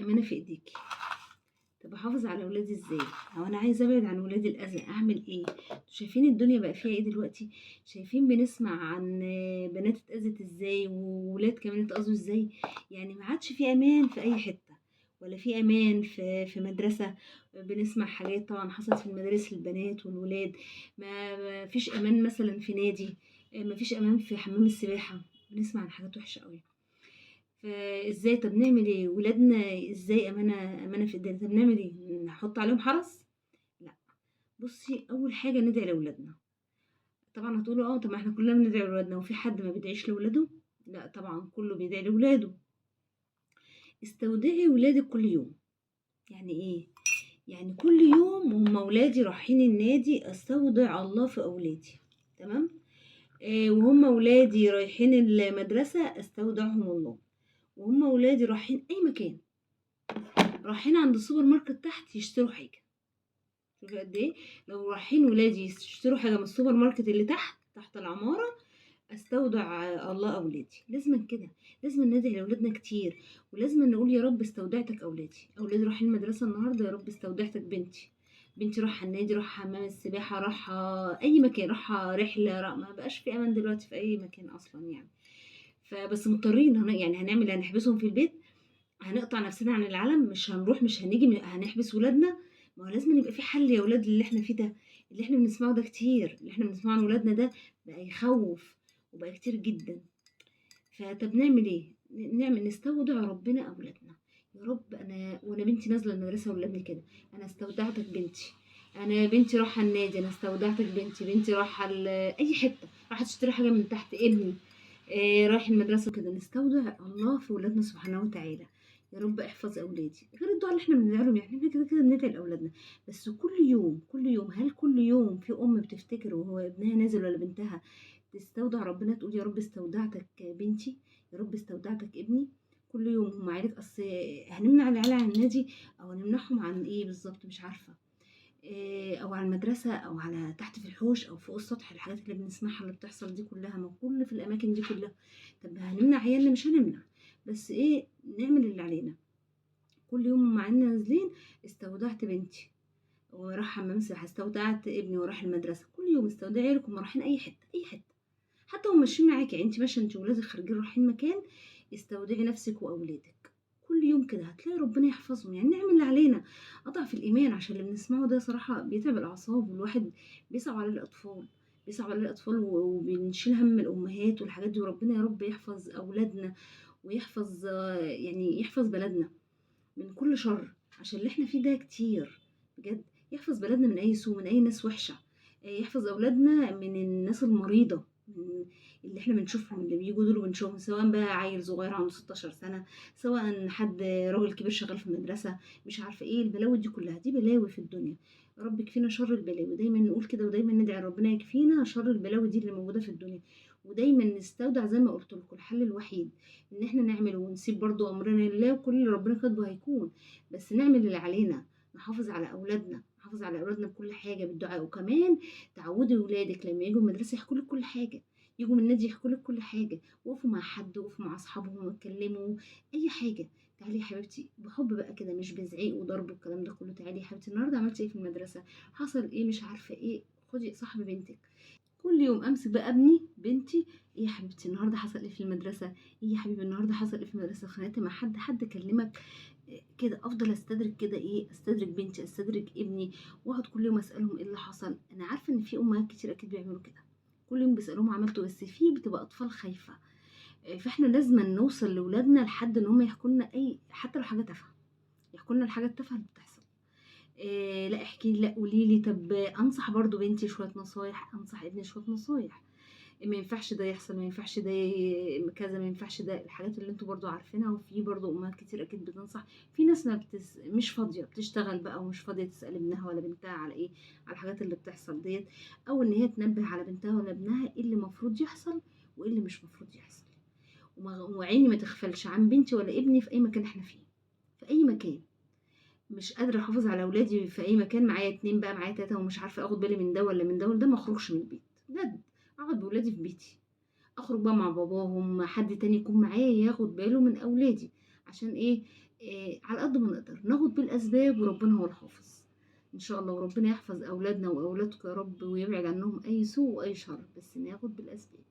امانه في ايديكي. طب احافظ على ولادي ازاي؟ لو انا عايزه ابعد عن ولادي الاذى اعمل ايه؟ انتوا شايفين الدنيا بقى فيها ايه دلوقتي؟ شايفين بنسمع عن بنات اتاذت ازاي وولاد كمان اتاذوا ازاي؟ يعني ما عادش في امان في اي حته، ولا في امان في مدرسه. بنسمع حاجات طبعا حصلت في المدارس للبنات والولاد. ما فيش امان مثلا في نادي، ما فيش امان في حمام السباحه. بنسمع عن حاجات وحشه قوي. فازاي؟ طب نعمل ايه؟ ولادنا ازاي امانه في ايدينا؟ طب نعمل ايه؟ نحط عليهم حرس؟ لا. بصي، اول حاجه ندعي لاولادنا. طبعا هتقولوا اه، طب ما احنا كلنا بندعي لاولادنا وفي حد ما بيدعيش لاولاده؟ لا طبعا كله بيدعي لاولاده. استودعي ولادك كل يوم. يعني ايه؟ يعني كل يوم هم ولادي رايحين النادي استودع الله في اولادي. تمام. وهم ولادي رايحين المدرسه استودعهم الله. وهم ولادي رايحين اي مكان، رايحين عند السوبر ماركت تحت يشتروا حاجة. شوفي قد ايه. لو رايحين ولادي يشتروا حاجة من السوبر ماركت اللي تحت العمارة، استودع الله اولادي. لازم كده. لازم ندعي لاولادنا كتير. ولازم نقول يا رب استودعتك اولادي. اولادي رايحين المدرسة النهاردة، يا رب استودعتك بنتي. بنتي رايحة النادي، رايحة حمام السباحة، رايحة اي مكان، رايحة رحلة، ما بقاش في امان دلوقتي في اي مكان اصلا يعني. فبس مضطرين يعني هنعمل، هنحبسهم في البيت؟ هنقطع نفسنا عن العالم؟ مش هنروح، مش هنيجي، هنحبس ولادنا؟ ما هو لازم يبقى في حل يا ولاد. اللي احنا فيه ده، اللي احنا بنسمعه ده كتير، اللي احنا بنسمعه عن ولادنا ده بقى يخوف وبقى كتير جدا. فطب نعمل ايه؟ نعمل نستودع ربنا اولادنا. يا رب وانا بنتي نازله المدرسه ولادني كده، انا استودعتك بنتي. انا بنتي رايحه النادي، انا استودعتك بنتي. بنتي رايحه اي حته، رايحه تشتري حاجه من تحت، ابني رايح المدرسه كده. نستودع الله في ولادنا سبحانه وتعالى. يا رب احفظ اولادي. غير الدعاء اللي احنا بندعي لهم، يعني احنا كده كده بندعي لاولادنا. بس كل يوم كل يوم، هل كل يوم في ام بتفتكر وهو ابنها نازل ولا بنتها تستودع ربنا، تقول يا رب استودعتك بنتي، يا رب استودعتك ابني؟ كل يوم هم عيالك. اصل هنمنع العيال عن النادي او هنمنعهم عن ايه بالظبط؟ مش عارفه. او على المدرسه او على تحت في الحوش او فوق السطح، الحاجات اللي بنسمعها اللي بتحصل دي كلها، ما كل في الاماكن دي كلها. طب هنمنع عيالنا؟ مش هنمنع. بس ايه؟ نعمل اللي علينا. كل يوم مع اننا نازلين، استودعت بنتي وراح حمام سباحه، استودعت ابني وراح المدرسه. كل يوم استودعي عيالكم رايحين اي حته، اي حته. حتى هم ماشيين معاكي، يعني انت ماشيه انت وولادك خارجين رايحين مكان، استودعي نفسك واولادك. كل يوم كده هتلاقي ربنا يحفظهم. يعني نعمل اللي علينا. اضعف الايمان، عشان اللي بنسمعه ده صراحه بيتعب الاعصاب، والواحد بيصعب على الاطفال. بيصعب على الاطفال وبنشيل هم الامهات والحاجات دي. وربنا يا رب يحفظ اولادنا ويحفظ يعني يحفظ بلدنا من كل شر، عشان اللي احنا فيه ده كتير بجد. يحفظ بلدنا من اي سوء، من اي ناس وحشة. يحفظ اولادنا من الناس المريضة، من اللي احنا بنشوفهم، اللي بيجوا دول بنشوفهم، سواء بقى عيل صغير عنده 16 سنة، سواء حد راجل كبير شغال في المدرسة. مش عارفة ايه البلاوي دي كلها، دي بلاوي في الدنيا. يا رب يكفينا شر البلاوي. دايما نقول كده ودايما ندعي ربنا يكفينا شر البلاوي دي اللي موجودة في الدنيا. ودايما نستودع زي ما قلت لكم الحل الوحيد ان احنا نعمله ونسيب برضو امرنا لله، وكل اللي ربنا كاتبه هيكون. بس نعمل اللي علينا. نحافظ على اولادنا، نحافظ على اولادنا بكل حاجه بالدعاء. وكمان تعودي ولادك لما يجوا المدرسه يحكوا لك كل حاجه، يجوا من النادي يحكوا لك كل حاجه. وقفوا مع حد، وقفوا مع اصحابهم واتكلموا اي حاجه. تعالي يا حبيبتي بحب بقى كده، مش بزعيق وضرب والكلام ده كله. تعالي يا حبيبتي النهارده عملتي ايه في المدرسه؟ حصل ايه؟ مش عارفه ايه. خدي صاحب بنتك. كل يوم امسك بقى ابني بنتي، ايه يا حبيبتي النهارده حصل ايه في المدرسه؟ ايه يا حبيبي النهارده حصل ايه في المدرسه؟ اتخانقت مع حد كلمك؟ كده افضل استدرك كده، ايه، استدرك بنتي، استدرك ابني. واقعد كل يوم اسالهم ايه اللي حصل. انا عارفه ان في امهات كتير اكيد بيعملوا كده، كل يوم بيسالوهم عملتوا، بس في بتبقى اطفال خايفه. فاحنا لازم نوصل لاولادنا لحد ان هم يحكوا لنا اي، حتى لو حاجه تافهه، يحكوا لنا الحاجه التافهه اللي بتحصل. لا احكي لي، لا قولي لي. طب انصح برضو بنتي شويه نصايح، انصح ابني شويه نصايح. ما ينفعش ده يحصل، ما ينفعش ده كذا، ما ينفعش ده، الحاجات اللي انتوا برضو عارفينها. وفي برضو امهات كتير اكيد بتنصح. في ناس ما مش فاضيه، بتشتغل بقى ومش فاضيه تسال ابنها ولا بنتها على ايه، على الحاجات اللي بتحصل ديت. او ان هي تنبه على بنتها ولا ابنها ايه اللي المفروض يحصل وايه اللي مش مفروض يحصل. وعيني ما تغفلش عن بنتي ولا ابني في اي مكان احنا فيه، في اي مكان. مش قادره احافظ على اولادي في اي مكان، معايا اتنين بقى، معايا تلاته، ومش عارفه اخد بالي من ده ولا من ده ولا ده، ما اخرجش من البيت بجد. اقعد بولادي في بيتي، اخرج بقى مع باباهم، حد تاني يكون معايا ياخد باله من اولادي. عشان ايه؟ على قد ما نقدر ناخد بالأسباب، وربنا هو الحافظ إن شاء الله. وربنا يحفظ أولادنا وأولادكم يا رب، ويبعد عنهم أي سوء وأي شر، بس ناخد بالأسباب.